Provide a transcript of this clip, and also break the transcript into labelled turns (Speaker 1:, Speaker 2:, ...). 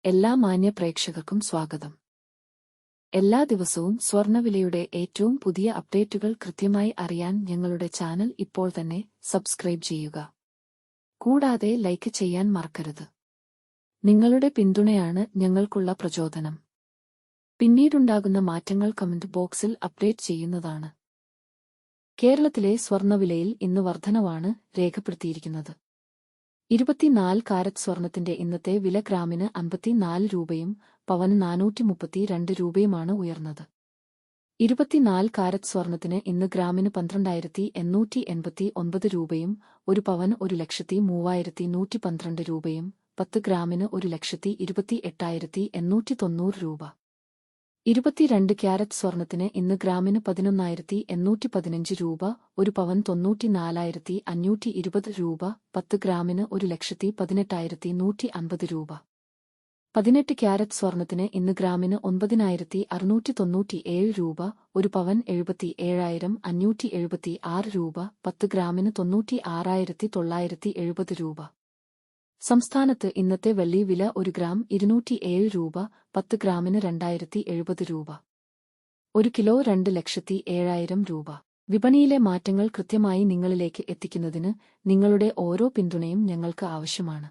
Speaker 1: എല്ലാ മാന്യ പ്രേക്ഷകർക്കും സ്വാഗതം. എല്ലാ ദിവസവും സ്വർണ്ണവിലയുടെ ഏറ്റവും പുതിയ അപ്ഡേറ്റുകൾ കൃത്യമായി അറിയാൻ ഞങ്ങളുടെ ചാനൽ ഇപ്പോൾ തന്നെ സബ്സ്ക്രൈബ് ചെയ്യുക. കൂടാതെ ലൈക്ക് ചെയ്യാൻ മറക്കരുത്. നിങ്ങളുടെ പിന്തുണയാണ് ഞങ്ങൾക്കുള്ള പ്രചോദനം. പിന്നീടുണ്ടാകുന്ന മാറ്റങ്ങൾ കമന്റ് ബോക്സിൽ അപ്ഡേറ്റ് ചെയ്യുന്നതാണ്. കേരളത്തിലെ സ്വർണ്ണവിലയിൽ ഇന്ന് വർധനവാണ് രേഖപ്പെടുത്തിയിരിക്കുന്നത്. 24 കാരറ്റ് സ്വർണത്തിന്റെ ഇന്നത്തെ വില ഗ്രാമിന് 54 രൂപയും പവന് 432 രൂപയുമാണ് ഉയർന്നത്. 24 കാരറ്റ് സ്വർണത്തിന് ഇന്ന് ഗ്രാമിന് 12,889 രൂപയും 1 പവന് 1,03,112 രൂപയും 10 ഗ്രാമിന് 1,28,890 രൂപ. 22 ക്യാരറ്റ് സ്വർണത്തിന് ഇന്ന് ഗ്രാമിന് 11,815 രൂപ, 1 പവൻ 94,520 രൂപ, 10 ഗ്രാമിന് 1,18,150 രൂപ. 18 ക്യാരറ്റ് സ്വർണത്തിന് ഇന്ന് ഗ്രാമിന് 9,697 രൂപ, 1 പവൻ 77,576 രൂപ, 10 ഗ്രാമിന് 96,970 രൂപ. സംസ്ഥാനത്ത് ഇന്നത്തെ വെള്ളി വില 1 ഗ്രാം 207 രൂപ, 10 ഗ്രാമിന് 2,070 രൂപ. 1 കിലോ 2,07,000 രൂപ. വിപണിയിലെ മാറ്റങ്ങൾ കൃത്യമായി നിങ്ങളിലേക്ക് എത്തിക്കുന്നതിന് നിങ്ങളുടെ ഓരോ പിന്തുണയും ഞങ്ങൾക്ക് ആവശ്യമാണ്.